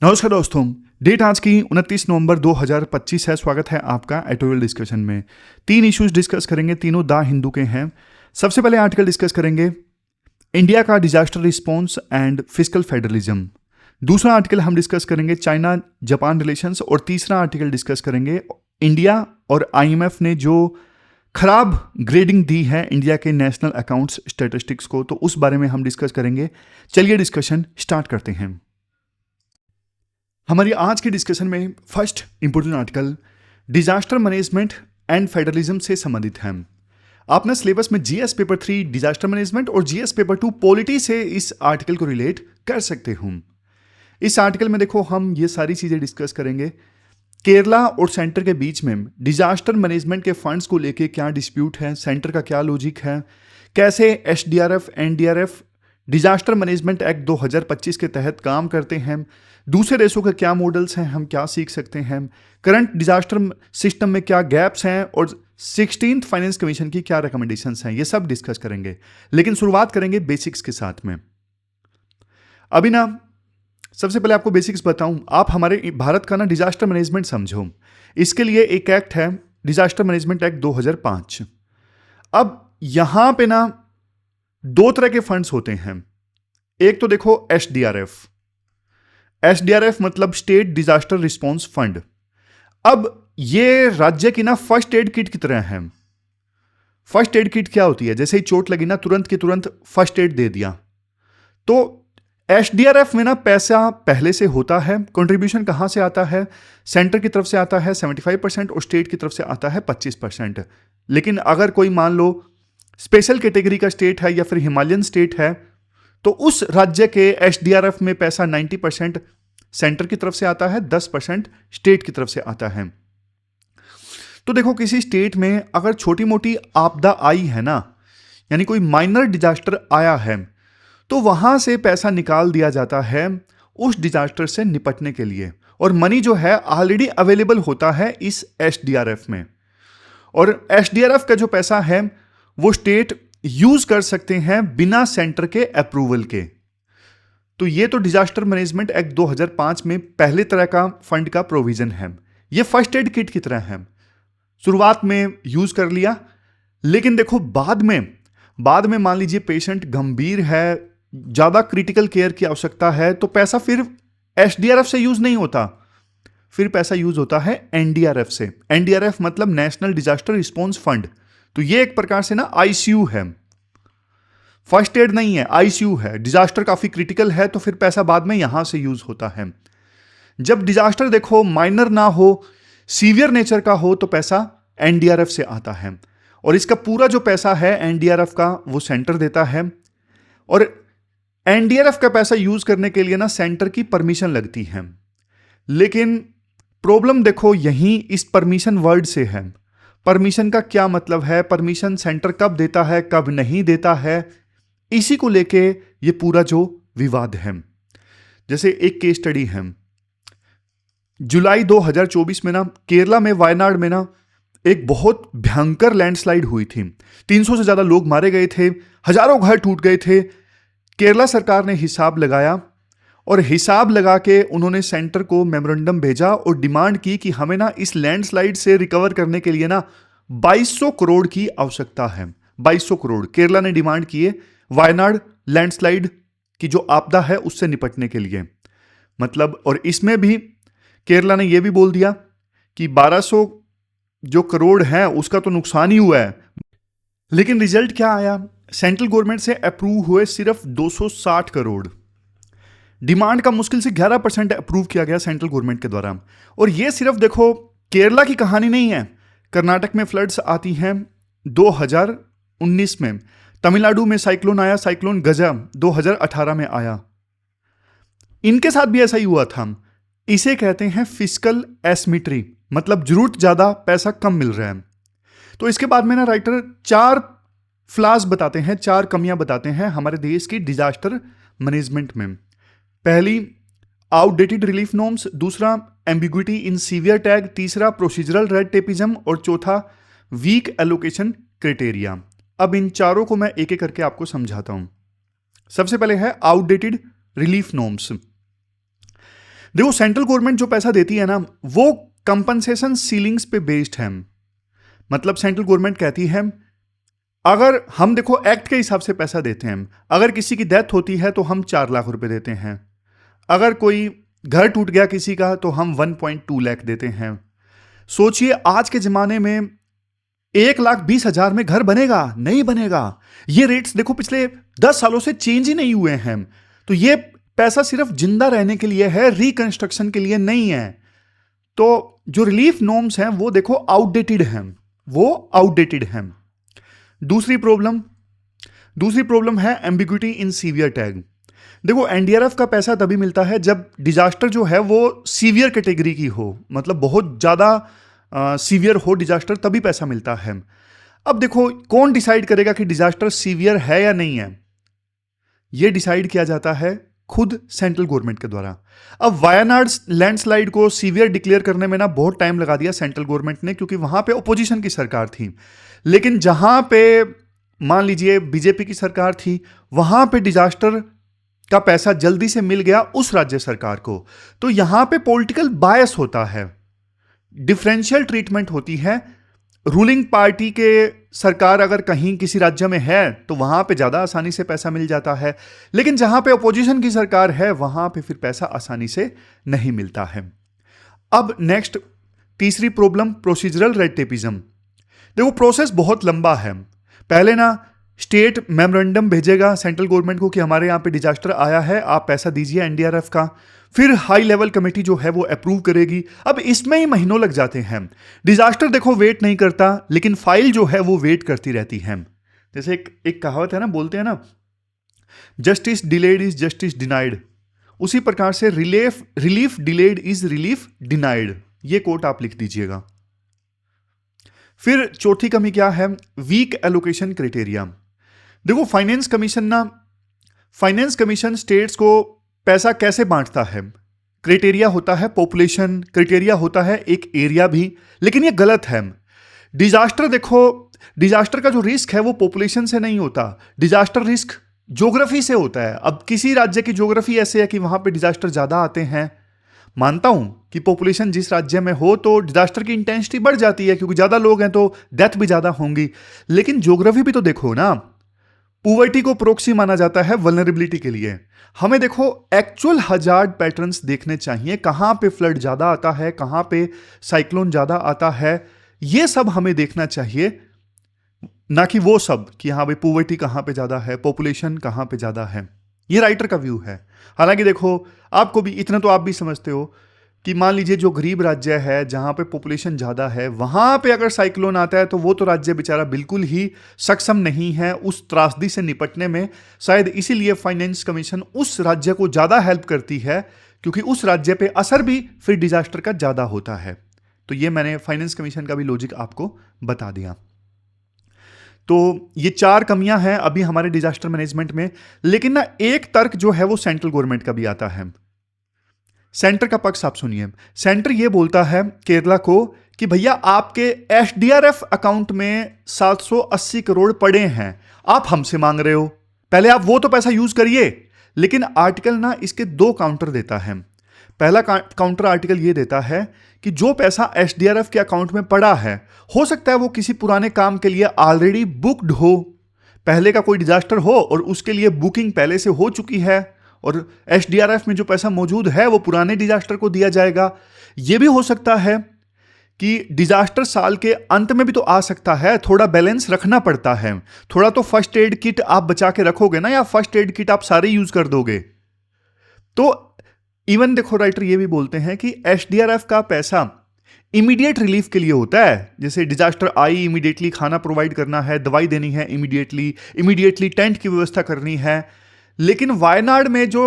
नमस्कार दोस्तों। डेट आज की 29 नवंबर 2025 है। स्वागत है आपका एटोरियल डिस्कशन में। 3 इश्यूज डिस्कस करेंगे, तीनों द हिंदू के हैं। सबसे पहले आर्टिकल डिस्कस करेंगे इंडिया का disaster response and fiscal federalism. दूसरा आर्टिकल हम डिस्कस करेंगे चाइना जापान रिलेशंस। और तीसरा आर्टिकल डिस्कस करेंगे इंडिया और आईएमएफ ने जो खराब ग्रेडिंग दी है इंडिया के नेशनल अकाउंट्स स्टैटिस्टिक्स को, तो उस बारे में हम डिस्कस करेंगे। चलिए डिस्कशन स्टार्ट करते हैं। हमारी आज के डिस्कशन में first important article disaster management and federalism से संबंधित है। आपने सिलेबस में जीएस पेपर 3 डिजास्टर मैनेजमेंट और जीएस पेपर 2 पॉलिटी से इस आर्टिकल को रिलेट कर सकते हूं। इस आर्टिकल में देखो हम ये सारी चीजें डिस्कस करेंगे। केरला और सेंटर के बीच में डिजास्टर मैनेजमेंट के फंड्स को लेके क्या डिस्प्यूट है, सेंटर का क्या लॉजिक है, कैसे SDRF NDRF disaster management act 2025 के तहत काम करते हैं, दूसरे देशों के क्या मॉडल्स हैं, हम क्या सीख सकते हैं, करंट डिजास्टर सिस्टम में क्या गैप्स हैं और 16th फाइनेंस कमीशन की क्या रिकमेंडेशंस हैं, ये सब डिस्कस करेंगे। लेकिन शुरुआत करेंगे बेसिक्स के साथ में। अभी ना सबसे पहले आपको बेसिक्स बताऊं। आप हमारे भारत का ना डिजास्टर मैनेजमेंट समझो। इसके लिए एक एक्ट है डिजास्टर मैनेजमेंट एक्ट 2005। अब यहां पे ना दो तरह के फंड्स होते हैं। एक तो देखो एसडीआरएफ मतलब स्टेट डिजास्टर रिस्पांस फंड। अब ये राज्य की ना फर्स्ट एड किट की तरह है। फर्स्ट एड किट क्या होती है? जैसे ही चोट लगी ना तुरंत की तुरंत फर्स्ट एड दे दिया। तो एसडीआरएफ में ना पैसा पहले से होता है। कंट्रीब्यूशन कहां से आता है? सेंटर की तरफ से आता है 75% और स्टेट की तरफ से आता है 25%। लेकिन अगर कोई मान लो स्पेशल कैटेगरी का स्टेट है या फिर हिमालयन स्टेट है, तो उस राज्य के एसडीआरएफ में पैसा 90% सेंटर की तरफ से आता है, 10% स्टेट की तरफ से आता है। तो देखो किसी स्टेट में अगर छोटी मोटी आपदा आई है ना, यानी कोई माइनर डिजास्टर आया है, तो वहां से पैसा निकाल दिया जाता है उस डिजास्टर से निपटने के लिए। और मनी जो है ऑलरेडी अवेलेबल होता है इस एसडीआरएफ में। और एसडीआरएफ का जो पैसा है वो स्टेट यूज कर सकते हैं बिना सेंटर के अप्रूवल के। तो ये तो डिजास्टर मैनेजमेंट एक्ट 2005 में पहले तरह का फंड का प्रोविजन है। ये फर्स्ट एड किट की तरह है। शुरुआत में यूज कर लिया, लेकिन देखो बाद में मान लीजिए पेशेंट गंभीर है, ज्यादा क्रिटिकल केयर की आवश्यकता है, तो पैसा फिर एसडीआरएफ से यूज नहीं होता, फिर पैसा यूज होता है एनडीआरएफ से। एनडीआरएफ मतलब नेशनल डिजास्टर रिस्पांस फंड। तो ये एक प्रकार से ना आईसीयू है, फर्स्ट एड नहीं है, आईसीयू है। डिजास्टर काफी क्रिटिकल है तो फिर पैसा बाद में यहां से यूज होता है। जब डिजास्टर देखो माइनर ना हो, सीवियर नेचर का हो, तो पैसा एनडीआरएफ से आता है। और इसका पूरा जो पैसा है एनडीआरएफ का वो सेंटर देता है। और एनडीआरएफ का पैसा यूज करने के लिए ना सेंटर की परमिशन लगती है। लेकिन प्रॉब्लम देखो यहीं इस परमिशन वर्ड से है। परमिशन का क्या मतलब है? परमिशन सेंटर कब देता है, कब नहीं देता है, इसी को लेके ये पूरा जो विवाद है। जैसे एक केस स्टडी है, जुलाई 2024 में ना केरला में वायनाड में ना एक बहुत भयंकर लैंडस्लाइड हुई थी। 300 से ज्यादा लोग मारे गए थे, हजारों घर टूट गए थे। केरला सरकार ने हिसाब लगाया और हिसाब लगा के उन्होंने सेंटर को मेमोरेंडम भेजा और डिमांड की कि हमें ना इस लैंडस्लाइड से रिकवर करने के लिए ना 2200 करोड़ की आवश्यकता है। 2200 करोड़ केरला ने डिमांड किए वायनाड लैंडस्लाइड की जो आपदा है उससे निपटने के लिए। मतलब और इसमें भी केरला ने यह भी बोल दिया कि 1200 जो करोड़ है उसका तो नुकसान ही हुआ है। लेकिन रिजल्ट क्या आया? सेंट्रल गवर्नमेंट से अप्रूव हुए सिर्फ 260 करोड़। डिमांड का मुश्किल से 11% अप्रूव किया गया सेंट्रल गवर्नमेंट के द्वारा। और यह सिर्फ देखो केरला की कहानी नहीं है। कर्नाटक में फ्लड्स आती हैं 2019 में, तमिलनाडु में साइक्लोन आया, साइक्लोन गजा 2018 में आया। इनके साथ भी ऐसा ही हुआ था। इसे कहते हैं फिस्कल एसिमेट्री, मतलब जरूरत ज्यादा पैसा कम मिल रहा है। तो इसके बाद में ना राइटर 4 फ्लॉज बताते हैं, 4 कमियां बताते हैं हमारे देश की डिजास्टर मैनेजमेंट में। पहली आउटडेटेड रिलीफ नॉर्म्स, दूसरा एम्बिग्विटी इन सीवियर टैग, तीसरा प्रोसीजरल रेड टेपिज्म और चौथा वीक एलोकेशन क्राइटेरिया। अब इन चारों को मैं एक एक करके आपको समझाता हूं। सबसे पहले है आउटडेटेड रिलीफ नॉर्म्स। देखो सेंट्रल गवर्नमेंट जो पैसा देती है ना, वो कंपनसेशन सीलिंग्स पे बेस्ड है। मतलब सेंट्रल गवर्नमेंट कहती है, अगर हम देखो एक्ट के हिसाब से पैसा देते हैं, अगर किसी की डेथ होती है तो हम 4 लाख रुपए देते हैं, अगर कोई घर टूट गया किसी का तो हम 1.2 लाख देते हैं। सोचिए आज के जमाने में 1,20,000 में घर बनेगा? नहीं बनेगा। ये रेट्स देखो पिछले 10 सालों से चेंज ही नहीं हुए हैं। तो ये पैसा सिर्फ जिंदा रहने के लिए है, रिकंस्ट्रक्शन के लिए नहीं है। तो जो रिलीफ नॉर्म्स हैं वो देखो आउटडेटेड हैं, वो आउटडेटेड हैं। दूसरी प्रॉब्लम है एम्बिग्विटी इन सीवियर टैग। देखो एनडीआरएफ का पैसा तभी मिलता है जब डिजास्टर जो है वो सीवियर कैटेगरी की हो, मतलब बहुत ज़्यादा सीवियर हो डिजास्टर, तभी पैसा मिलता है। अब देखो कौन डिसाइड करेगा कि डिजास्टर सीवियर है या नहीं है? ये डिसाइड किया जाता है खुद सेंट्रल गवर्नमेंट के द्वारा। अब वायनाड लैंडस्लाइड को सीवियर डिक्लेयर करने में ना बहुत टाइम लगा दिया सेंट्रल गवर्नमेंट ने, क्योंकि वहां पे ओपोजिशन की सरकार थी। लेकिन जहां पे मान लीजिए बीजेपी की सरकार थी, वहां पे डिजास्टर का पैसा जल्दी से मिल गया उस राज्य सरकार को। तो यहां पे पॉलिटिकल बायस होता है, डिफरेंशियल ट्रीटमेंट होती है। रूलिंग पार्टी के सरकार अगर कहीं किसी राज्य में है तो वहां पे ज्यादा आसानी से पैसा मिल जाता है, लेकिन जहां पे अपोजिशन की सरकार है वहां पे फिर पैसा आसानी से नहीं मिलता है। अब नेक्स्ट तीसरी प्रॉब्लम, प्रोसीजरल रेड टेपिज्म। देखो प्रोसेस बहुत लंबा है। पहले ना स्टेट मेमोरेंडम भेजेगा सेंट्रल गवर्नमेंट को कि हमारे यहाँ पे डिजास्टर आया है, आप पैसा दीजिए एनडीआरएफ का। फिर हाई लेवल कमेटी जो है वो अप्रूव करेगी। अब इसमें ही महीनों लग जाते हैं। डिजास्टर देखो वेट नहीं करता, लेकिन फाइल जो है वो वेट करती रहती है। जैसे एक कहावत है ना, बोलते हैं ना, justice delayed is justice denied. उसी प्रकार से relief delayed is relief denied. ये कोट आप लिख दीजिएगा। फिर चौथी कमी क्या है? Weak allocation criteria. देखो फाइनेंस कमीशन स्टेट्स को पैसा कैसे बांटता है? क्राइटेरिया होता है पॉपुलेशन, क्राइटेरिया होता है एक एरिया भी, लेकिन ये गलत है। डिजास्टर का जो रिस्क है वो पॉपुलेशन से नहीं होता, डिजास्टर रिस्क ज्योग्राफी से होता है। अब किसी राज्य की ज्योग्राफी ऐसे है कि वहां पे डिजास्टर ज्यादा आते हैं। मानता हूं कि पॉपुलेशन जिस राज्य में हो तो डिजास्टर की इंटेंसिटी बढ़ जाती है, क्योंकि ज्यादा लोग हैं तो डेथ भी ज्यादा होंगी। लेकिन ज्योग्राफी भी तो देखो ना, पुवर्टी को प्रोक्सी माना जाता है वल्नरेबिलिटी के लिए। हमें देखो एक्चुअल हजार्ड पैटर्न्स देखने चाहिए, कहां पे फ्लड ज्यादा आता है, कहां पे साइक्लोन ज्यादा आता है, ये सब हमें देखना चाहिए, ना कि वो सब कि हाँ भाई पुवर्टी कहां पे ज्यादा है, पॉपुलेशन कहां पे ज्यादा है। ये राइटर का व्यू है। हालांकि देखो आपको भी इतना तो आप भी समझते हो कि मान लीजिए जो गरीब राज्य है जहां पे पॉपुलेशन ज्यादा है, वहां पे अगर साइक्लोन आता है तो वो तो राज्य बेचारा बिल्कुल ही सक्षम नहीं है उस त्रासदी से निपटने में। शायद इसीलिए फाइनेंस कमीशन उस राज्य को ज्यादा हेल्प करती है, क्योंकि उस राज्य पे असर भी फिर डिजास्टर का ज्यादा होता है। तो ये मैंने फाइनेंस कमीशन का भी लॉजिक आपको बता दिया। तो ये 4 कमियां हैं अभी हमारे डिजास्टर मैनेजमेंट में। लेकिन ना एक तर्क जो है वो सेंट्रल गवर्नमेंट का भी आता है। सेंटर का पक्ष आप सुनिए। सेंटर ये बोलता है केरला को कि भैया आपके एसडीआरएफ अकाउंट में 780 करोड़ पड़े हैं, आप हमसे मांग रहे हो, पहले आप वो तो पैसा यूज करिए। लेकिन आर्टिकल ना इसके 2 काउंटर देता है। पहला काउंटर आर्टिकल ये देता है कि जो पैसा एसडीआरएफ के अकाउंट में पड़ा है, हो सकता है वो किसी पुराने काम के लिए ऑलरेडी बुक्ड हो, पहले का कोई डिजास्टर हो और उसके लिए बुकिंग पहले से हो चुकी है, और एसडीआरएफ में जो पैसा मौजूद है वो पुराने डिजास्टर को दिया जाएगा। यह भी हो सकता है कि डिजास्टर साल के अंत में भी तो आ सकता है, थोड़ा बैलेंस रखना पड़ता है। थोड़ा तो फर्स्ट एड किट आप बचा के रखोगे ना, या फर्स्ट एड किट आप सारे यूज कर दोगे। तो इवन देखो राइटर ये भी बोलते हैं कि एसडीआरएफ का पैसा इमीडिएट रिलीफ के लिए होता है। जैसे डिजास्टर आई, इमीडिएटली खाना प्रोवाइड करना है, दवाई देनी है, इमीडिएटली टेंट की व्यवस्था करनी है। लेकिन वायनाड में जो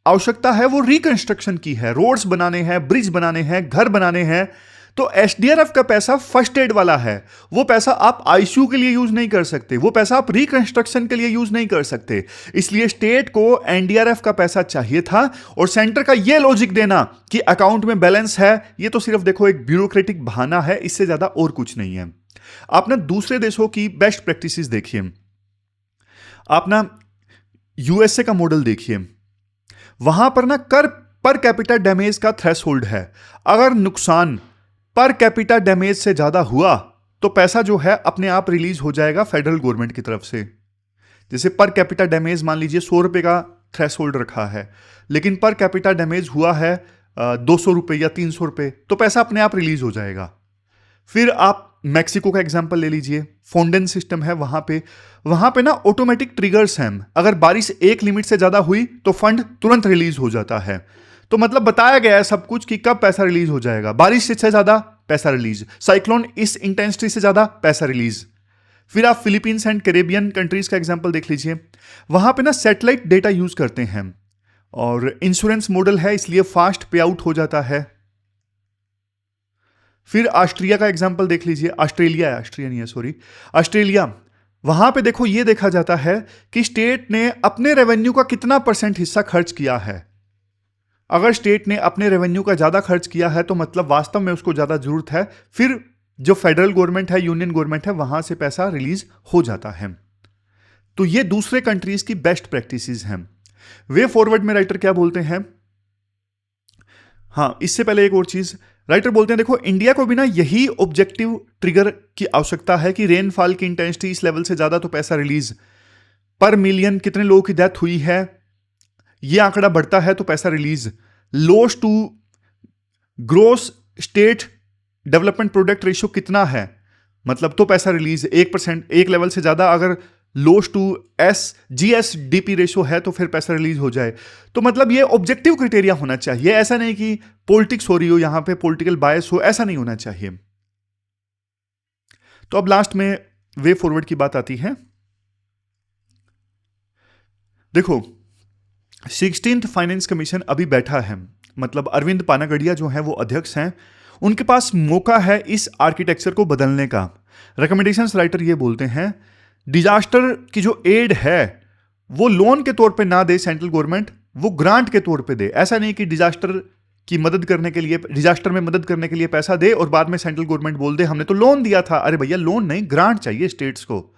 आवश्यकता है वो रिकंस्ट्रक्शन की है, रोड्स बनाने हैं, ब्रिज बनाने हैं, घर बनाने हैं। तो एसडीआरएफ का पैसा फर्स्ट एड वाला है, वो पैसा आप आईसीयू के लिए यूज नहीं कर सकते, वो पैसा आप रिकंस्ट्रक्शन के लिए यूज नहीं कर सकते। इसलिए स्टेट को एनडीआरएफ का पैसा चाहिए था। और सेंटर का ये लॉजिक देना कि अकाउंट में बैलेंस है, ये तो सिर्फ देखो एक ब्यूरोक्रेटिक बहाना है, इससे ज्यादा और कुछ नहीं है। आप ना दूसरे देशों की बेस्ट प्रैक्टिसेस देखिए, आप ना यूएसए का मॉडल देखिए। वहां पर ना कर पर कैपिटा डैमेज का थ्रेशोल्ड है। अगर नुकसान पर कैपिटा डैमेज से ज्यादा हुआ तो पैसा जो है अपने आप रिलीज हो जाएगा फेडरल गवर्नमेंट की तरफ से। जैसे पर कैपिटा डैमेज मान लीजिए 100 रुपए का थ्रेशोल्ड रखा है, लेकिन पर कैपिटा डैमेज हुआ है 200 रुपए या 300 रुपए, तो पैसा अपने आप रिलीज हो जाएगा। फिर आप मैक्सिको का एग्जांपल ले लीजिए, फोंडेन सिस्टम है वहां पे ना ऑटोमेटिक ट्रिगर्स हैं। अगर बारिश एक लिमिट से ज्यादा हुई तो फंड तुरंत रिलीज हो जाता है। तो मतलब बताया गया है सब कुछ कि कब पैसा रिलीज हो जाएगा, बारिश से ज्यादा पैसा रिलीज, साइक्लोन इस इंटेंसिटी से ज्यादा पैसा रिलीज। फिर आप फिलीपींस एंड कैरेबियन कंट्रीज का एग्जांपल देख लीजिए, वहां पे ना सैटेलाइट डेटा यूज करते हैं और इंश्योरेंस मॉडल है, इसलिए फास्ट पे आउट हो जाता है। फिर ऑस्ट्रिया का एग्जांपल देख लीजिए, ऑस्ट्रेलिया, वहां पे देखो ये देखा जाता है कि स्टेट ने अपने रेवेन्यू का कितना % हिस्सा खर्च किया है। अगर स्टेट ने अपने रेवेन्यू का ज्यादा खर्च किया है तो मतलब वास्तव में उसको ज्यादा जरूरत है, फिर जो फेडरल गवर्नमेंट है, यूनियन गवर्नमेंट है, वहां से पैसा रिलीज हो जाता है। तो ये दूसरे कंट्रीज की बेस्ट प्रैक्टिसेस हैं। वे फॉरवर्ड में राइटर क्या बोलते हैं, हाँ इससे पहले एक और चीज राइटर बोलते हैं, देखो इंडिया को भी ना यही ऑब्जेक्टिव ट्रिगर की आवश्यकता है कि रेनफॉल की इंटेंसिटी इस लेवल से ज्यादा तो पैसा रिलीज, पर मिलियन कितने लोगों की डेथ हुई है ये आंकड़ा बढ़ता है तो पैसा release, loss to gross state development product ratio कितना है मतलब तो पैसा रिलीज, 1%, एक लेवल से ज्यादा अगर लॉस टू GSDP रेशियो है तो फिर पैसा रिलीज हो जाए। तो मतलब ये ऑब्जेक्टिव क्राइटेरिया होना चाहिए, ऐसा नहीं कि पॉलिटिक्स हो रही हो, यहां पे पॉलिटिकल बायस हो, ऐसा नहीं होना चाहिए। तो अब लास्ट में वे फॉरवर्ड की बात आती है। देखो 16th फाइनेंस कमीशन अभी बैठा है, मतलब अरविंद पानागड़िया जो है वो अध्यक्ष हैं, उनके पास मौका है इस आर्किटेक्चर को बदलने का। रिकमेंडेशंस राइटर ये बोलते हैं डिजास्टर की जो एड है वो लोन के तौर पे ना दे सेंट्रल गवर्नमेंट, वो ग्रांट के तौर पे दे। ऐसा नहीं कि डिजास्टर की मदद करने के लिए, डिजास्टर में मदद करने के लिए पैसा दे और बाद में सेंट्रल गवर्नमेंट बोल दे हमने तो लोन दिया था। अरे भैया लोन नहीं, ग्रांट चाहिए स्टेट्स को।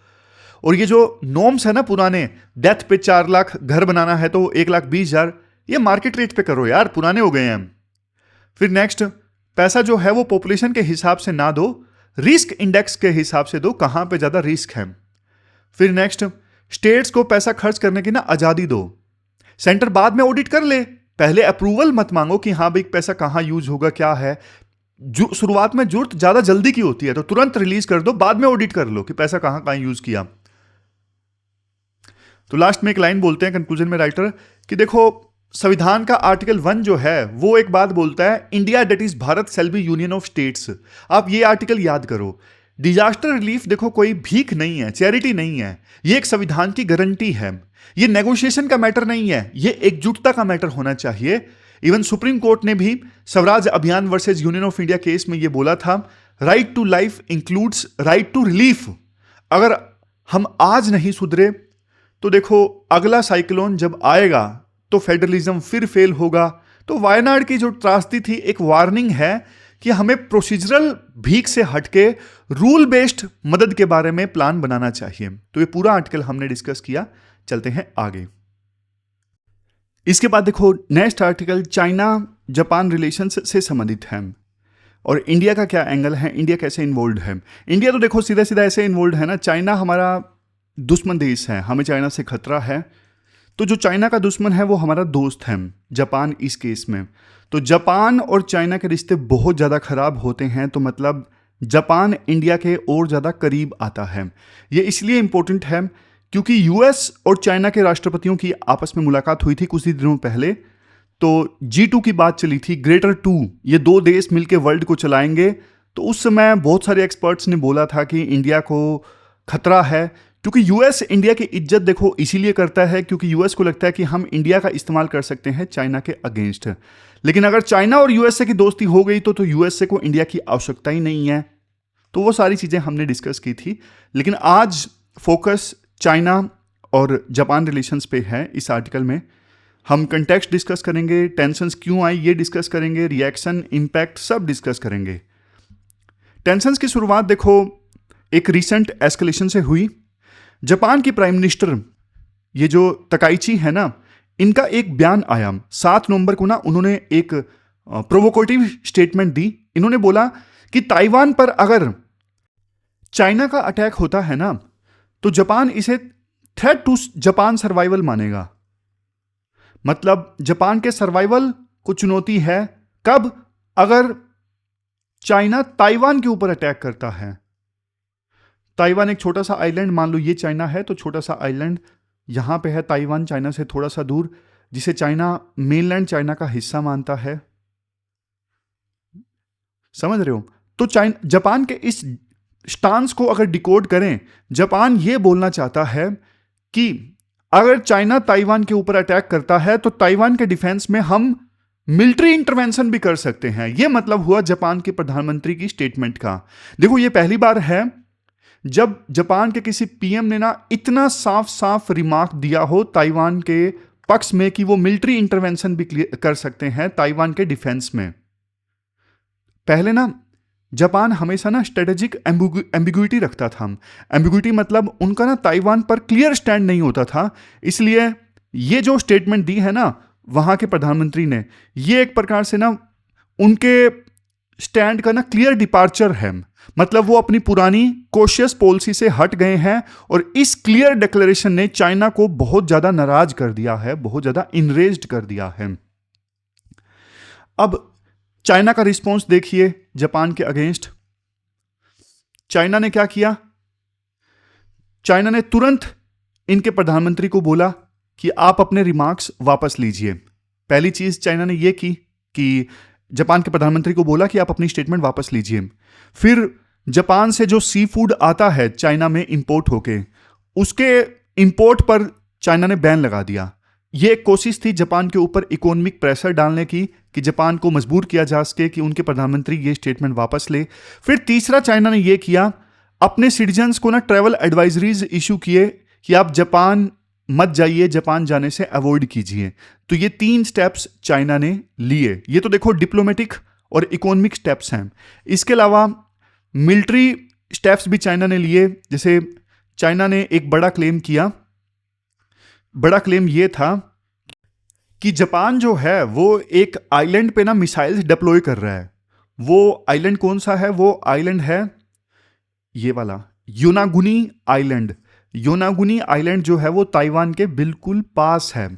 और ये जो नॉर्म्स है ना पुराने, डेथ पे 4 लाख घर बनाना है तो 1,20,000, ये मार्केट रेट पे करो यार, पुराने हो गए हैं। फिर नेक्स्ट, पैसा जो है वो पॉपुलेशन के हिसाब से ना दो, रिस्क इंडेक्स के हिसाब से दो, कहां पे ज्यादा रिस्क है। फिर नेक्स्ट, स्टेट्स को पैसा खर्च करने की ना आजादी दो, सेंटर बाद में ऑडिट कर ले, पहले अप्रूवल मत मांगो कि हाँ भाई पैसा कहां यूज होगा क्या है। जो शुरुआत में जरूरत ज्यादा जल्दी की होती है तो तुरंत रिलीज कर दो, बाद में ऑडिट कर लो कि पैसा कहां कहां यूज किया। तो लास्ट में एक लाइन बोलते हैं कंक्लूजन में राइटर कि देखो संविधान का आर्टिकल 1 जो है वो एक बात बोलता है, India that is Bharat shall be union of states. आप ये आर्टिकल याद करो। डिजास्टर रिलीफ देखो कोई भीख नहीं है, चैरिटी नहीं है, ये एक संविधान की गारंटी है। ये नेगोशिएशन का मैटर नहीं है, ये एकजुटता का मैटर होना चाहिए। इवन सुप्रीम कोर्ट ने भी Swaraj Abhiyan versus union of India case में ये बोला था, right to life includes right to relief. अगर हम आज नहीं सुधरे तो देखो अगला साइक्लोन जब आएगा तो फेडरलिज्म फिर फेल होगा। तो वायनाड की जो त्रासदी थी एक वार्निंग है कि हमें प्रोसीजरल भीख से हटके रूल बेस्ड मदद के बारे में प्लान बनाना चाहिए। तो ये पूरा आर्टिकल हमने डिस्कस किया, चलते हैं आगे। इसके बाद देखो next article China Japan relations से संबंधित है और इंडिया का क्या एंगल है, इंडिया कैसे इन्वॉल्व है। इंडिया तो देखो सीधा सीधा ऐसे इन्वॉल्व है ना, चाइना हमारा दुश्मन देश है, हमें चाइना से खतरा है। तो जो चाइना का दुश्मन है वो हमारा दोस्त है, जापान इस केस में। तो जापान और चाइना के रिश्ते बहुत ज़्यादा खराब होते हैं, तो मतलब जापान इंडिया के और ज़्यादा करीब आता है। ये इसलिए इम्पोर्टेंट है क्योंकि यूएस और चाइना के राष्ट्रपतियों की आपस में मुलाकात हुई थी कुछ ही दिनों पहले। तो G2 की बात चली थी, ग्रेटर 2, ये 2 देश मिलकर वर्ल्ड को चलाएंगे। तो उस समय बहुत सारे एक्सपर्ट्स ने बोला था कि इंडिया को खतरा है, क्योंकि यूएस इंडिया की इज्जत देखो इसीलिए करता है क्योंकि यूएस को लगता है कि हम इंडिया का इस्तेमाल कर सकते हैं चाइना के अगेंस्ट। लेकिन अगर चाइना और यूएसए की दोस्ती हो गई तो यूएसए को इंडिया की आवश्यकता ही नहीं है। तो वो सारी चीज़ें हमने डिस्कस की थी, लेकिन आज फोकस चाइना और जापान रिलेशंस पे है। इस आर्टिकल में हम कंटेक्स्ट डिस्कस करेंगे, टेंशंस क्यों आई ये डिस्कस करेंगे, रिएक्शन, इम्पैक्ट सब डिस्कस करेंगे। टेंशंस की शुरुआत देखो एक रिसेंट एस्केलेशन से हुई। जापान की प्राइम मिनिस्टर ये जो तकाइची है ना, इनका एक बयान आया 7 नवंबर को ना, उन्होंने एक प्रोवोकेटिव स्टेटमेंट दी। इन्होंने बोला कि ताइवान पर अगर चाइना का अटैक होता है ना, तो जापान इसे थ्रेट टू जापान सर्वाइवल मानेगा। मतलब जापान के सर्वाइवल को चुनौती है। कब? अगर चाइना ताइवान के ऊपर अटैक करता है। ताइवान एक छोटा सा आइलैंड, मान लो ये चाइना है, तो छोटा सा आइलैंड यहां पे है ताइवान, चाइना से थोड़ा सा दूर, जिसे चाइना मेनलैंड चाइना का हिस्सा मानता है। समझ रहे हो? तो जापान के इस स्टांस को अगर डिकोड करें, जापान यह बोलना चाहता है कि अगर चाइना ताइवान के ऊपर अटैक करता है तो ताइवान के डिफेंस में हम मिलिट्री इंटरवेंशन भी कर सकते हैं। यह मतलब हुआ जापान के प्रधानमंत्री की स्टेटमेंट का। देखो, यह पहली बार है जब जापान के किसी पीएम ने ना इतना साफ साफ रिमार्क दिया हो ताइवान के पक्ष में कि वो मिलिट्री इंटरवेंशन भी कर सकते हैं ताइवान के डिफेंस में। पहले ना जापान हमेशा ना स्ट्रेटेजिक एम्बिग्युइटी रखता था। एम्बिग्युइटी मतलब उनका ना ताइवान पर क्लियर स्टैंड नहीं होता था। इसलिए ये जो स्टेटमेंट दी है ना वहां के प्रधानमंत्री ने, ये एक प्रकार से ना उनके स्टैंड का ना क्लियर डिपार्चर है। मतलब वो अपनी पुरानी कॉशियस पॉलिसी से हट गए हैं और इस क्लियर डिक्लेरेशन ने चाइना को बहुत ज्यादा नाराज कर दिया है, बहुत ज्यादा इनरेज्ड कर दिया है। अब चाइना का रिस्पॉन्स देखिए जापान के अगेंस्ट। चाइना ने क्या किया? चाइना ने तुरंत इनके प्रधानमंत्री को बोला कि आप अपने रिमार्क्स वापस लीजिए। पहली चीज चाइना ने यह की कि जापान के प्रधानमंत्री को बोला कि आप अपनी स्टेटमेंट वापस लीजिए। फिर जापान से जो सी फूड आता है चाइना में इंपोर्ट होके, उसके इंपोर्ट पर चाइना ने बैन लगा दिया। यह एक कोशिश थी जापान के ऊपर इकोनॉमिक प्रेशर डालने की, कि जापान को मजबूर किया जा सके कि उनके प्रधानमंत्री ये स्टेटमेंट वापस ले। फिर तीसरा चाइना ने यह किया, अपने सिटीजन्स को ना ट्रैवल एडवाइजरीज इशू किए कि आप जापान मत जाइए, जापान जाने से अवॉइड कीजिए। तो ये 3 स्टेप्स चाइना ने लिए। ये तो देखो डिप्लोमेटिक और इकोनॉमिक स्टेप्स हैं। इसके अलावा मिलिट्री स्टेप्स भी चाइना ने लिए। जैसे चाइना ने एक बड़ा क्लेम किया। बड़ा क्लेम यह था कि जापान जो है वो एक आइलैंड पे ना मिसाइल्स डिप्लॉय कर रहा है। वो आइलैंड कौन सा है? वो आइलैंड है ये वाला, योनागुनी आइलैंड। योनागुनी आइलैंड जो है वो ताइवान के बिल्कुल पास है।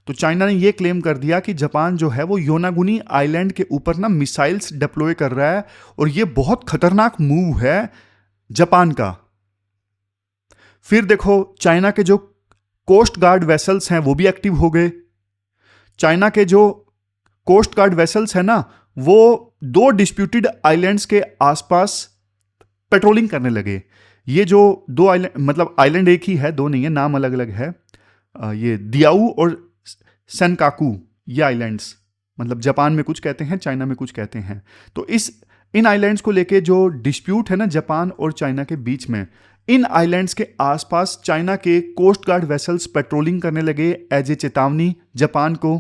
तो चाइना ने ये क्लेम कर दिया कि जापान जो है वो योनागुनी आइलैंड के ऊपर ना मिसाइल्स डिप्लॉय कर रहा है और ये बहुत खतरनाक मूव है जापान का। फिर देखो चाइना के जो कोस्ट गार्ड वेसल्स हैं वो भी एक्टिव हो गए। चाइना के जो कोस्ट गार्ड वेसल्स है ना, वो 2 डिस्प्यूटेड आइलैंड्स के आसपास पेट्रोलिंग करने लगे। ये जो 2 आइलैंड, मतलब आइलैंड एक ही है, 2 नहीं है, नाम अलग अलग है। ये दियाऊ और सेनकाकू, ये आइलैंड्स, मतलब जापान में कुछ कहते हैं, चाइना में कुछ कहते हैं। तो इन आइलैंड्स को लेके जो डिस्प्यूट है ना जापान और चाइना के बीच में, इन आइलैंड्स के आसपास चाइना के कोस्ट गार्ड वेसल्स पेट्रोलिंग करने लगे एज ए चेतावनी जापान को।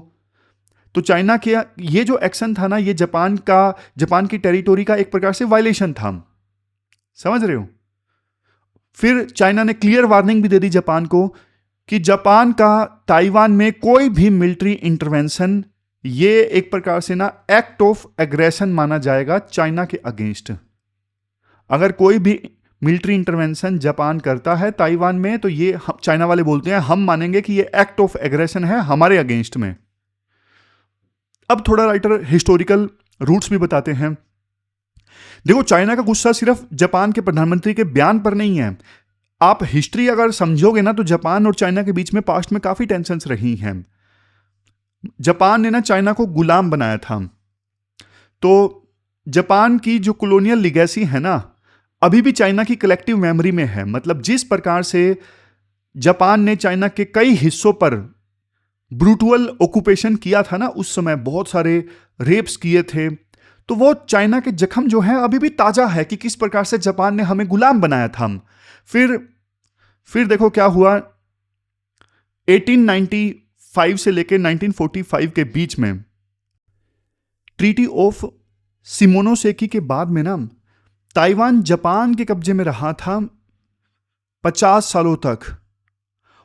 तो चाइना के ये जो एक्शन था ना, ये जापान की टेरिटोरी का एक प्रकार से वायलेशन था। समझ रहे हो? फिर चाइना ने क्लियर वार्निंग भी दे दी जापान को कि जापान का ताइवान में कोई भी मिलिट्री इंटरवेंशन, ये एक प्रकार से ना एक्ट ऑफ एग्रेशन माना जाएगा चाइना के अगेंस्ट। अगर कोई भी मिलिट्री इंटरवेंशन जापान करता है ताइवान में, तो ये चाइना वाले बोलते हैं हम मानेंगे कि ये एक्ट ऑफ एग्रेशन है हमारे अगेंस्ट में। अब थोड़ा राइटर हिस्टोरिकल रूट्स भी बताते हैं। देखो, चाइना का गुस्सा सिर्फ जापान के प्रधानमंत्री के बयान पर नहीं है। आप हिस्ट्री अगर समझोगे ना, तो जापान और चाइना के बीच में पास्ट में काफी टेंशन्स रही हैं। जापान ने ना चाइना को गुलाम बनाया था। तो जापान की जो कॉलोनियल लीगेसी है ना, अभी भी चाइना की कलेक्टिव मेमोरी में है। मतलब जिस प्रकार से जापान ने चाइना के कई हिस्सों पर ब्रूटल ऑक्यूपेशन किया था ना, उस समय बहुत सारे रेप्स किए थे, तो वो चाइना के जख्म जो है अभी भी ताजा है कि किस प्रकार से जापान ने हमें गुलाम बनाया था। फिर देखो क्या हुआ। 1895 से लेकर 1945 के बीच में ट्रीटी ऑफ शिमोनोसेकी के बाद में ना ताइवान जापान के कब्जे में रहा था 50 सालों तक।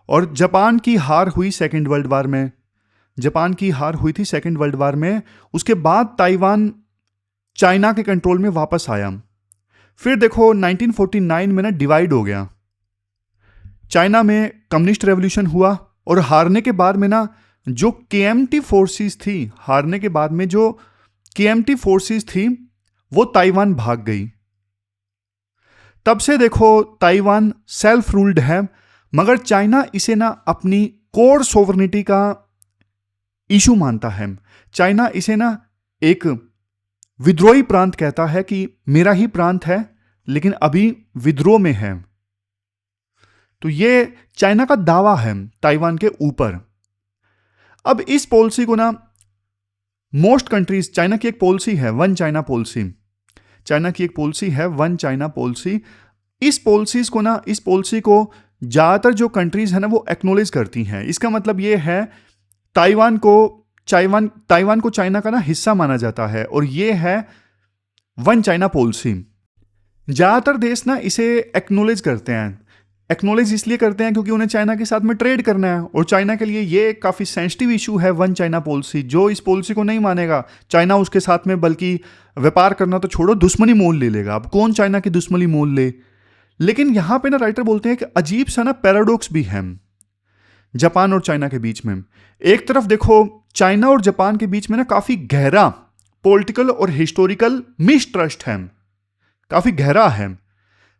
और जापान की हार हुई सेकेंड वर्ल्ड वॉर में। जापान की हार हुई थी सेकेंड वर्ल्ड वॉर में, उसके बाद ताइवान चाइना के कंट्रोल में वापस आया। फिर देखो 1949 में ना डिवाइड हो गया, चाइना में कम्युनिस्ट रेवोल्यूशन हुआ और हारने के बाद में ना जो केएमटी फोर्सेस थी, हारने के बाद में जो केएमटी फोर्सेस थी वो ताइवान भाग गई। तब से देखो ताइवान सेल्फ रूल्ड है, मगर चाइना इसे ना अपनी कोर सोवरेनिटी का इशू मानता है। चाइना इसे ना एक विद्रोही प्रांत कहता है कि मेरा ही प्रांत है लेकिन अभी विद्रोह में है। तो ये चाइना का दावा है ताइवान के ऊपर। अब इस पॉलिसी को ना मोस्ट कंट्रीज, चाइना की एक पॉलिसी है वन चाइना पॉलिसी, चाइना की एक पॉलिसी है वन चाइना पॉलिसी। इस पॉलिसी को ज्यादातर जो कंट्रीज है ना वो एक्नॉलेज करती हैं। इसका मतलब ये है ताइवान को चाइना का ना हिस्सा माना जाता है और ये है वन चाइना पॉलिसी। ज्यादातर देश ना इसे एक्नॉलेज करते हैं। एक्नॉलेज इसलिए करते हैं क्योंकि उन्हें चाइना के साथ में ट्रेड करना है और चाइना के लिए ये काफी सेंसिटिव इशू है वन चाइना पॉलिसी। जो इस पॉलिसी को नहीं मानेगा चाइना उसके साथ में बल्कि व्यापार करना तो छोड़ो, दुश्मनी मोल ले लेगा। अब कौन चाइना की दुश्मनी मोल ले। लेकिन यहां पे ना राइटर बोलते हैं कि अजीब सा ना पैराडॉक्स भी है जापान और चाइना के बीच में। एक तरफ देखो चाइना और जापान के बीच में ना काफी गहरा पॉलिटिकल और हिस्टोरिकल मिसट्रस्ट है, काफी गहरा है।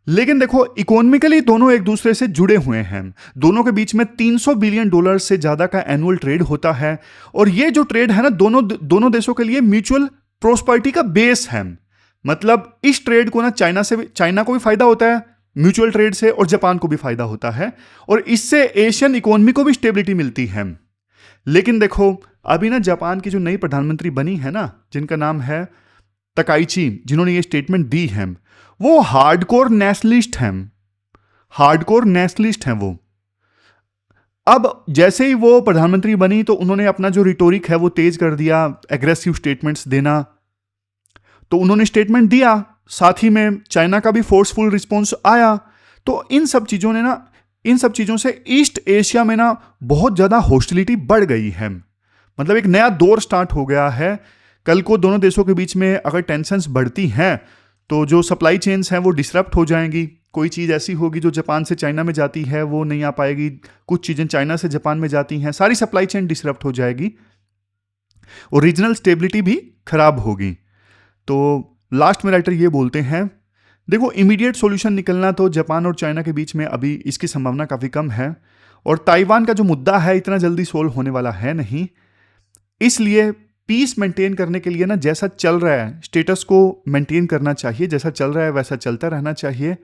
लेकिन देखो इकोनॉमिकली दोनों एक दूसरे से जुड़े हुए हैं। दोनों के बीच में $300 बिलियन से ज्यादा का एनुअल ट्रेड होता है और ये जो ट्रेड है ना दोनों देशों के लिए म्यूचुअल प्रोस्पेरिटी का बेस है। मतलब इस ट्रेड को ना चाइना को भी फायदा होता है म्यूचुअल ट्रेड से और जापान को भी फायदा होता है और इससे एशियन इकोनॉमी को भी स्टेबिलिटी मिलती है। लेकिन देखो अभी ना जापान की जो नई प्रधानमंत्री बनी है ना, जिनका नाम है तकाइची, जिन्होंने ये स्टेटमेंट दी है, वो हार्डकोर नेशनलिस्ट हैं वो। अब जैसे ही वो प्रधानमंत्री बनी तो उन्होंने अपना जो रिटोरिक है वो तेज कर दिया, एग्रेसिव स्टेटमेंट्स देना। तो उन्होंने स्टेटमेंट दिया, साथ ही में चाइना का भी फोर्सफुल रिस्पॉन्स आया। तो इन सब चीजों से ईस्ट एशिया में ना बहुत ज्यादा हॉस्टिलिटी बढ़ गई है। मतलब एक नया दौर स्टार्ट हो गया है। कल को दोनों देशों के बीच में अगर टेंशन्स बढ़ती हैं तो जो सप्लाई चेन्स हैं वो डिसरप्ट हो जाएंगी। कोई चीज़ ऐसी होगी जो जापान से चाइना में जाती है वो नहीं आ पाएगी, कुछ चीज़ें चाइना से जापान में जाती हैं, सारी सप्लाई चेन डिसरप्ट हो जाएगी और रीजनल स्टेबिलिटी भी खराब होगी। तो लास्ट में राइटर ये बोलते हैं, देखो इमीडिएट सॉल्यूशन निकलना तो जापान और चाइना के बीच में अभी इसकी संभावना काफ़ी कम है और ताइवान का जो मुद्दा है इतना जल्दी सोल्व होने वाला है नहीं। इसलिए पीस मेंटेन करने के लिए ना जैसा चल रहा है स्टेटस को मेंटेन करना चाहिए, जैसा चल रहा है वैसा चलता रहना चाहिए।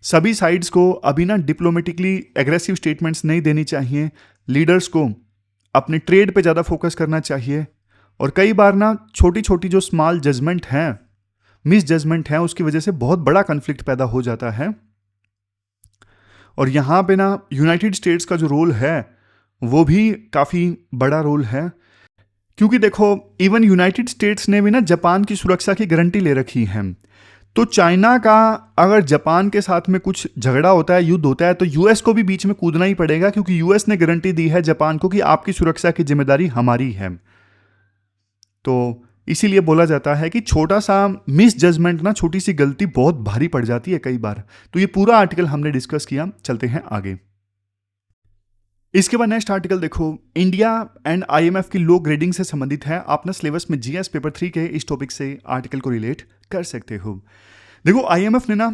सभी साइड्स को अभी ना डिप्लोमेटिकली एग्रेसिव स्टेटमेंट्स नहीं देनी चाहिए। लीडर्स को अपने ट्रेड पे ज़्यादा फोकस करना चाहिए और कई बार ना छोटी छोटी जो स्मॉल जजमेंट हैं, मिस जजमेंट है, उसकी वजह से बहुत बड़ा कन्फ्लिक्ट पैदा हो जाता है। और यहाँ पे ना यूनाइटेड स्टेट्स का जो रोल है वो भी काफ़ी बड़ा रोल है, क्योंकि देखो इवन यूनाइटेड स्टेट्स ने भी ना जापान की सुरक्षा की गारंटी ले रखी है। तो चाइना का अगर जापान के साथ में कुछ झगड़ा होता है, युद्ध होता है, तो यूएस को भी बीच में कूदना ही पड़ेगा, क्योंकि यूएस ने गारंटी दी है जापान को कि आपकी सुरक्षा की जिम्मेदारी हमारी है। तो इसीलिए बोला जाता है कि छोटा सा मिस जजमेंट ना, छोटी सी गलती बहुत भारी पड़ जाती है कई बार। तो ये पूरा आर्टिकल हमने डिस्कस किया, चलते हैं आगे। इसके बाद नेक्स्ट आर्टिकल देखो, इंडिया एंड आईएमएफ की लो ग्रेडिंग से संबंधित है। आप ना सिलेबस में जीएस पेपर 3 के इस टॉपिक से आर्टिकल को रिलेट कर सकते हो। देखो आईएमएफ ने ना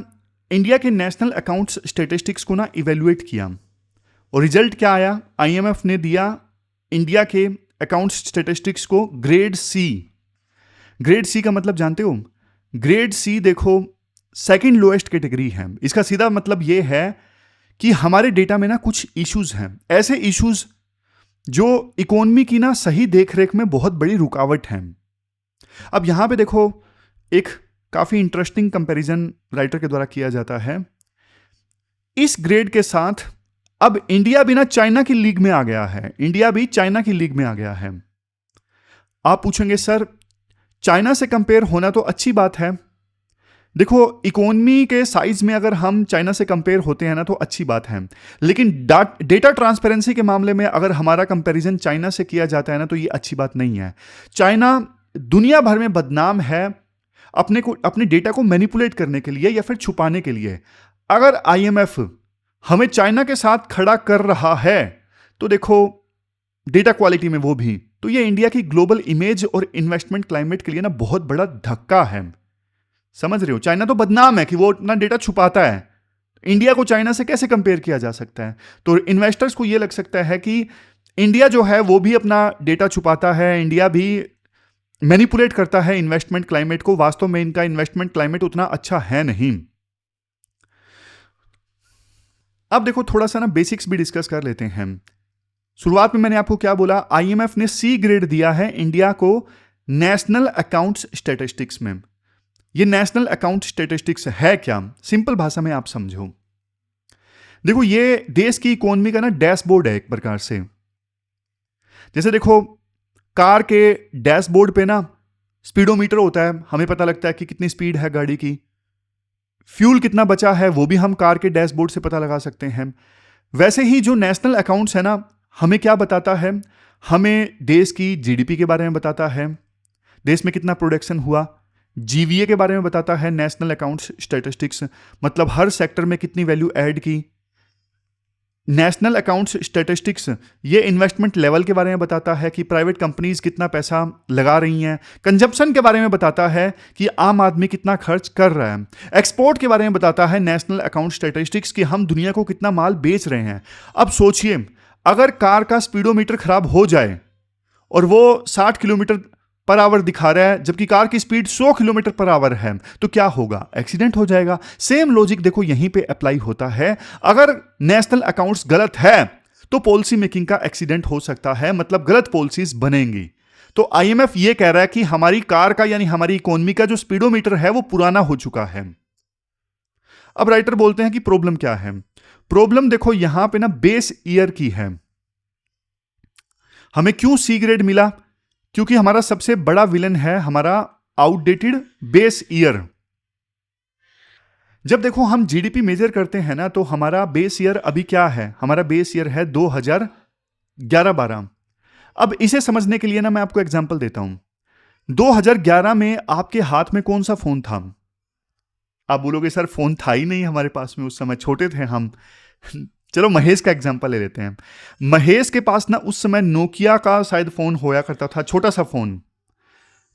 इंडिया के नेशनल अकाउंट्स स्टेटिस्टिक्स को ना इवेल्युएट किया और रिजल्ट क्या आया, आईएमएफ ने दिया इंडिया के अकाउंट्स स्टेटिस्टिक्स को ग्रेड सी। ग्रेड सी का मतलब जानते हो? ग्रेड सी देखो सेकंड लोएस्ट कैटेगरी है। इसका सीधा मतलब ये है कि हमारे डेटा में ना कुछ इश्यूज हैं, ऐसे इश्यूज जो इकोनॉमी की ना सही देखरेख में बहुत बड़ी रुकावट हैं। अब यहां पे देखो एक काफी इंटरेस्टिंग कंपैरिजन राइटर के द्वारा किया जाता है। इस ग्रेड के साथ अब इंडिया भी ना चाइना की लीग में आ गया है, इंडिया भी चाइना की लीग में आ गया है। आप पूछेंगे सर चाइना से कंपेयर होना तो अच्छी बात है, देखो इकोनॉमी के साइज में अगर हम चाइना से कंपेयर होते हैं ना तो अच्छी बात है, लेकिन डेटा ट्रांसपेरेंसी के मामले में अगर हमारा कंपैरिजन चाइना से किया जाता है ना तो ये अच्छी बात नहीं है। चाइना दुनिया भर में बदनाम है अपने डेटा को मैनिपुलेट करने के लिए या फिर छुपाने के लिए। अगर आईएमएफ हमें चाइना के साथ खड़ा कर रहा है तो देखो डेटा क्वालिटी में वो भी, तो ये इंडिया की ग्लोबल इमेज और इन्वेस्टमेंट क्लाइमेट के लिए ना बहुत बड़ा धक्का है। समझ रहे हो, चाइना तो बदनाम है कि वो अपना डेटा छुपाता है, इंडिया को चाइना से कैसे कंपेयर किया जा सकता है? तो इन्वेस्टर्स को ये लग सकता है कि इंडिया जो है वो भी अपना डेटा छुपाता है, इंडिया भी मैनिपुलेट करता है इन्वेस्टमेंट क्लाइमेट को। वास्तव में इनका इन्वेस्टमेंट क्लाइमेट उतना अच्छा है नहीं। अब देखो थोड़ा सा ना बेसिक्स भी डिस्कस कर लेते हैं। शुरुआत में मैंने आपको क्या बोला, आईएमएफ ने सी ग्रेड दिया है इंडिया को नेशनल अकाउंट्स स्टैटिस्टिक्स में। ये नेशनल अकाउंट स्टैटिस्टिक्स है क्या, सिंपल भाषा में आप समझो। देखो ये देश की इकोनॉमी का ना डैशबोर्ड है एक प्रकार से। जैसे देखो कार के डैशबोर्ड पे ना स्पीडोमीटर होता है, हमें पता लगता है कि कितनी स्पीड है गाड़ी की, फ्यूल कितना बचा है वो भी हम कार के डैशबोर्ड से पता लगा सकते हैं। वैसे ही जो नेशनल अकाउंट्स है ना हमें क्या बताता है, हमें देश की जीडीपी के बारे में बताता है, देश में कितना प्रोडक्शन हुआ, जीवीए के बारे में बताता है नेशनल अकाउंट्स स्टैटिस्टिक्स, मतलब हर सेक्टर में कितनी वैल्यू ऐड की। नेशनल अकाउंट्स स्टैटिस्टिक्स ये इन्वेस्टमेंट लेवल के बारे में बताता है कि प्राइवेट कंपनीज कितना पैसा लगा रही हैं। कंजप्शन के बारे में बताता है कि आम आदमी कितना खर्च कर रहा है। एक्सपोर्ट के बारे में बताता है नेशनल अकाउंट स्टैटिस्टिक्स कि हम दुनिया को कितना माल बेच रहे हैं। अब सोचिए अगर कार का स्पीडोमीटर खराब हो जाए और वो 60 किलोमीटर पर आवर दिखा रहा है जबकि कार की स्पीड 100 किलोमीटर पर आवर है, तो क्या होगा, एक्सीडेंट हो जाएगा। सेम लॉजिक देखो यहीं पे अप्लाई होता है। अगर नेशनल अकाउंट्स गलत है तो पॉलिसी मेकिंग का एक्सीडेंट हो सकता है, मतलब गलत पॉलिसीज बनेंगी। तो आईएमएफ ये कह रहा है कि हमारी कार का यानी हमारी इकोनॉमी का जो स्पीडोमीटर है वो पुराना हो चुका है। अब राइटर बोलते हैं कि प्रॉब्लम क्या है। प्रॉब्लम देखो यहां पे ना बेस ईयर की है। हमें क्यों सी ग्रेड मिला, क्योंकि हमारा सबसे बड़ा विलन है हमारा आउटडेटेड बेस ईयर। जब देखो हम जीडीपी मेजर करते हैं ना तो हमारा बेस ईयर अभी क्या है, हमारा बेस ईयर है 2011-12। अब इसे समझने के लिए ना मैं आपको एग्जांपल देता हूं। 2011 में आपके हाथ में कौन सा फोन था? आप बोलोगे सर फोन था ही नहीं हमारे पास में, उस समय छोटे थे हम। चलो महेश का एग्जांपल ले लेते हैं। महेश के पास ना उस समय नोकिया का शायद फोन होया करता था, छोटा सा फोन,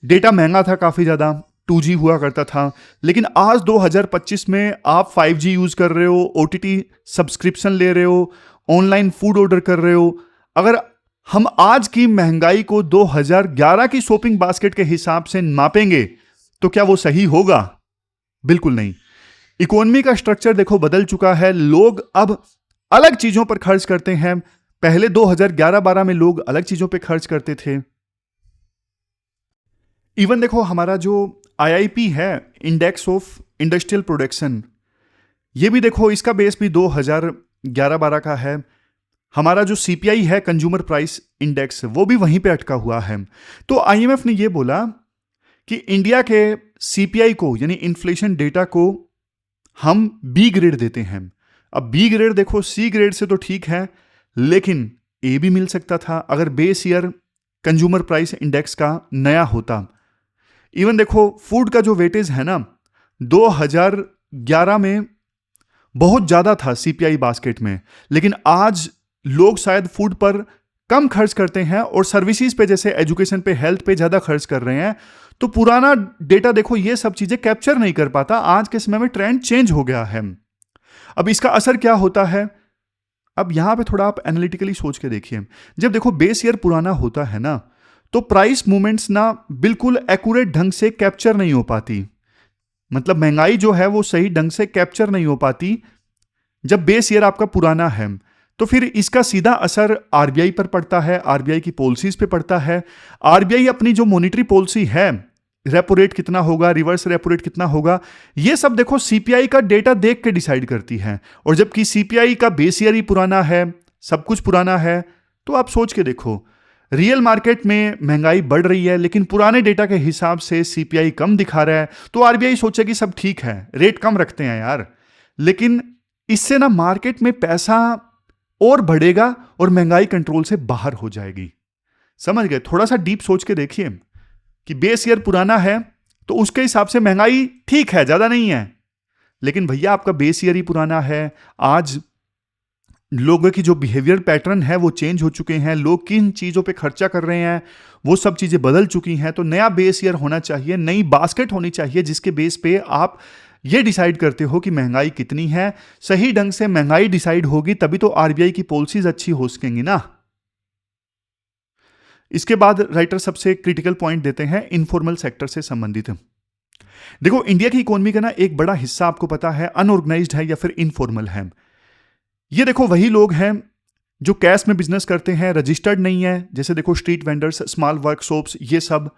डेटा महंगा था काफी ज्यादा, 2G हुआ करता था। लेकिन आज 2025 में आप 5G यूज कर रहे हो, OTT सब्सक्रिप्शन ले रहे हो, ऑनलाइन फूड ऑर्डर कर रहे हो। अगर हम आज की महंगाई को 2011 की शॉपिंग बास्केट के हिसाब से मापेंगे तो क्या वो सही होगा? बिल्कुल नहीं। इकोनॉमी का स्ट्रक्चर देखो बदल चुका है, लोग अब अलग चीजों पर खर्च करते हैं। पहले 2011-12 में लोग अलग चीजों पर खर्च करते थे। इवन देखो हमारा जो IIP है, इंडेक्स ऑफ इंडस्ट्रियल प्रोडक्शन, ये भी देखो इसका बेस भी 2011-12 का है। हमारा जो CPI है, कंज्यूमर प्राइस इंडेक्स, वो भी वहीं पे अटका हुआ है। तो IMF ने ये बोला कि इंडिया के CPI को यानी इन्फ्लेशन डेटा को हम B ग्रेड देते हैं। अब B ग्रेड देखो C ग्रेड से तो ठीक है, लेकिन A भी मिल सकता था अगर base year consumer price index का नया होता। इवन देखो फूड का जो वेटेज है ना 2011 में बहुत ज्यादा था CPI बास्केट में, लेकिन आज लोग शायद फूड पर कम खर्च करते हैं और सर्विसेज पे जैसे एजुकेशन पे, हेल्थ पे ज्यादा खर्च कर रहे हैं। तो पुराना डेटा देखो ये सब चीजें कैप्चर नहीं कर पाता। आज के समय में ट्रेंड चेंज हो गया है। अब इसका असर क्या होता है, अब यहां पे थोड़ा आप एनालिटिकली सोच के देखिए। जब देखो बेस ईयर पुराना होता है ना तो प्राइस मूवमेंट्स ना बिल्कुल एक्यूरेट ढंग से कैप्चर नहीं हो पाती, मतलब महंगाई जो है वो सही ढंग से कैप्चर नहीं हो पाती जब बेस ईयर आपका पुराना है। तो फिर इसका सीधा असर RBI पर पड़ता है, RBI की पॉलिसीज पे पड़ता है। RBI अपनी जो मॉनिटरी पॉलिसी है, रेपो रेट कितना होगा, रिवर्स रेपो रेट कितना होगा, ये सब देखो CPI का डेटा देख के डिसाइड करती है। और जबकि CPI का बेस ईयर ही पुराना है, सब कुछ पुराना है, तो आप सोच के देखो रियल मार्केट में महंगाई बढ़ रही है लेकिन पुराने डेटा के हिसाब से सीपीआई कम दिखा रहा है, तो आरबीआई सोचे कि सब ठीक है, रेट कम रखते हैं यार। लेकिन इससे ना मार्केट में पैसा और बढ़ेगा और महंगाई कंट्रोल से बाहर हो जाएगी। समझ गए? थोड़ा सा डीप सोच के देखिए कि बेस ईयर पुराना है तो उसके हिसाब से महंगाई ठीक है, ज्यादा नहीं है। लेकिन भैया आपका बेस ईयर ही पुराना है, आज लोगों की जो बिहेवियर पैटर्न है वो चेंज हो चुके हैं, लोग किन चीज़ों पे खर्चा कर रहे हैं वो सब चीज़ें बदल चुकी हैं। तो नया बेस ईयर होना चाहिए, नई बास्केट होनी चाहिए जिसके बेस पे आप ये डिसाइड करते हो कि महंगाई कितनी है। सही ढंग से महंगाई डिसाइड होगी तभी तो आरबीआई की पॉलिसीज अच्छी हो सकेंगी ना। इसके बाद राइटर सबसे क्रिटिकल पॉइंट देते हैं इनफॉर्मल सेक्टर से संबंधित। देखो इंडिया की इकोनॉमी का ना एक बड़ा हिस्सा आपको पता है अनऑर्गेनाइज्ड है या फिर इनफॉर्मल है। ये देखो वही लोग हैं जो कैश में बिजनेस करते हैं, रजिस्टर्ड नहीं है, जैसे देखो स्ट्रीट वेंडर्स, स्मॉल वर्कशॉप्स, ये सब।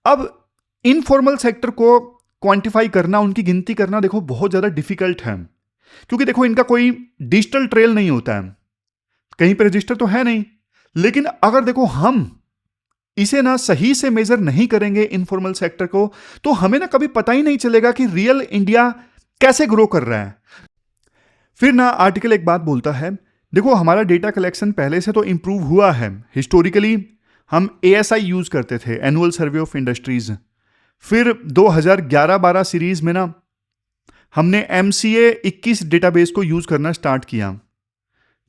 अब इनफॉर्मल सेक्टर को क्वांटिफाई करना, उनकी गिनती करना देखो बहुत ज्यादा डिफिकल्ट है, क्योंकि देखो इनका कोई डिजिटल ट्रेल नहीं होता है, कहीं पे रजिस्टर तो है नहीं। लेकिन अगर देखो हम इसे ना सही से मेजर नहीं करेंगे इनफॉर्मल सेक्टर को, तो हमें ना कभी पता ही नहीं चलेगा कि रियल इंडिया कैसे ग्रो कर रहा है। फिर ना आर्टिकल एक बात बोलता है, देखो हमारा डेटा कलेक्शन पहले से तो इंप्रूव हुआ है। हिस्टोरिकली हम एएसआई यूज करते थे, एनुअल सर्वे ऑफ इंडस्ट्रीज। फिर 2011-12 सीरीज में ना हमने एमसीए 21 डेटाबेस को यूज करना स्टार्ट किया।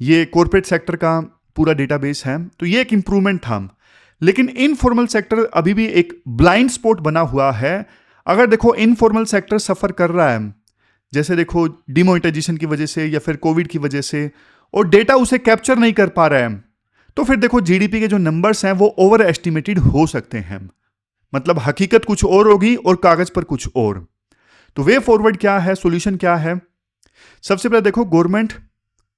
ये कॉर्पोरेट सेक्टर का पूरा डेटाबेस है, तो ये एक इंप्रूवमेंट था। लेकिन इनफॉर्मल सेक्टर अभी भी एक ब्लाइंड स्पॉट बना हुआ है। अगर देखो इनफॉर्मल सेक्टर सफर कर रहा है, जैसे देखो डिमोनेटाइजेशन की वजह से या फिर कोविड की वजह से, और डेटा उसे कैप्चर नहीं कर पा रहा है, तो फिर देखो जीडीपी के जो नंबर्स हैं वो ओवर एस्टिमेटेड हो सकते हैं। मतलब हकीकत कुछ और होगी और कागज पर कुछ और। तो वे फॉरवर्ड क्या है, सॉल्यूशन क्या है? सबसे पहले देखो गवर्नमेंट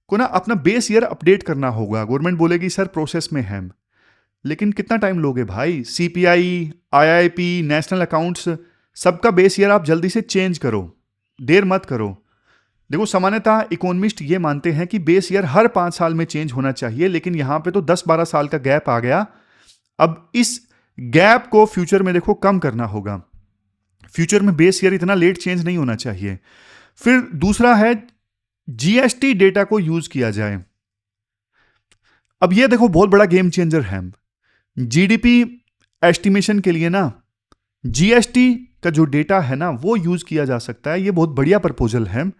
को ना अपना बेस ईयर अपडेट करना होगा। गवर्नमेंट बोलेगी सर प्रोसेस में है, लेकिन कितना टाइम लोगे भाई? सीपीआई, आईआईपी, नेशनल अकाउंट्स, सबका बेस ईयर आप जल्दी से चेंज करो, देर मत करो। देखो सामान्यतः इकोनॉमिस्ट ये मानते हैं कि बेस ईयर हर 5 साल में चेंज होना चाहिए, लेकिन यहां पे तो 10-12 साल का गैप आ गया। अब इस गैप को फ्यूचर में देखो कम करना होगा। फ्यूचर में बेस ईयर इतना लेट चेंज नहीं होना चाहिए। फिर दूसरा है जीएसटी डेटा को यूज किया जाए। अब ये देखो बहुत बड़ा गेम चेंजर है। जीडीपी एस्टिमेशन के लिए ना जीएसटी का जो डेटा है ना वो यूज किया जा सकता है। ये बहुत बढ़िया प्रपोजल है।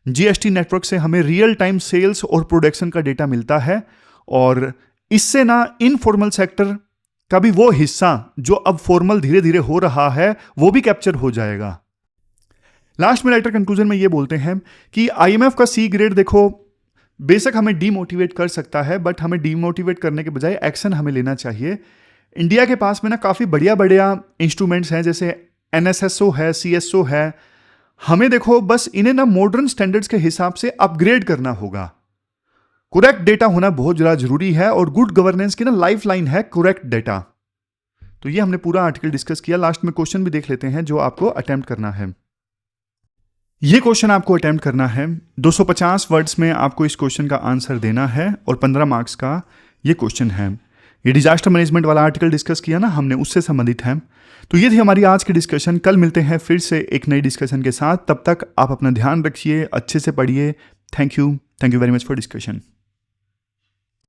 जीएसटी नेटवर्क से हमें रियल टाइम सेल्स और प्रोडक्शन का डेटा मिलता है, और इससे ना इनफॉर्मल सेक्टर का भी वो हिस्सा जो अब फॉर्मल धीरे धीरे हो रहा है वो भी कैप्चर हो जाएगा। लास्ट में राइटर कंक्लूजन में ये बोलते हैं कि आईएमएफ का सी ग्रेड देखो बेशक हमें डीमोटिवेट कर सकता है, बट हमें डीमोटिवेट करने के बजाय एक्शन हमें लेना चाहिए। इंडिया के पास में ना काफ़ी बढ़िया बढ़िया इंस्ट्रूमेंट्स हैं, जैसे एनएसएसओ है, सीएसओ है। हमें देखो बस इन्हें ना मॉडर्न स्टैंडर्ड्स के हिसाब से अपग्रेड करना होगा। करेक्ट डेटा होना बहुत ज़्यादा जरूरी है, और गुड गवर्नेंस की ना लाइफ लाइन है करेक्ट डेटा। तो ये हमने पूरा आर्टिकल डिस्कस किया। लास्ट में क्वेश्चन भी देख लेते हैं जो आपको अटेम्प्ट करना है। ये क्वेश्चन आपको अटेम्प्ट करना है, 250 वर्ड्स में आपको इस क्वेश्चन का आंसर देना है, और 15 मार्क्स का ये क्वेश्चन है। ये डिजास्टर मैनेजमेंट वाला आर्टिकल डिस्कस किया ना हमने, उससे संबंधित है। तो ये थी हमारी आज की डिस्कशन। कल मिलते हैं फिर से एक नई डिस्कशन के साथ। तब तक आप अपना ध्यान रखिए, अच्छे से पढ़िए। Thank you very much for discussion.